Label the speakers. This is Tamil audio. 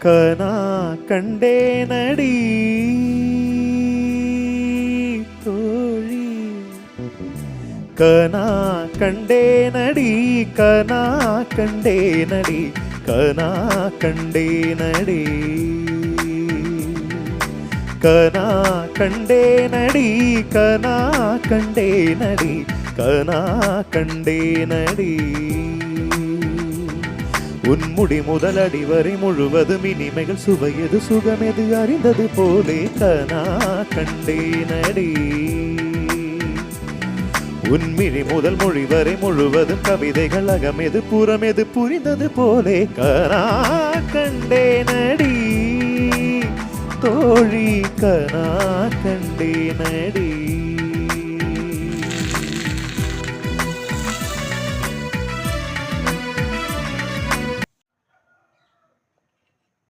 Speaker 1: கனா கண்டேனடி தோழி, கனா கண்டேனடி, கனா கண்டேனடி, கனா கண்டேனடி, கனா கண்டேனடி, கனா கண்டேனடி, கனா கண்டேனடி. உன்முடி முதலடி வரை முழுவதும் இனிமைகள் சுவையது சுகமெது அறிந்தது போலே கனா கண்டேனடி. உன்மிழி முதல் மொழி வரை முழுவதும் கவிதைகள் அகமெது புறமெது புரிந்தது போலே கனா கண்டேனடி தோழி, கனா கண்டேனடி.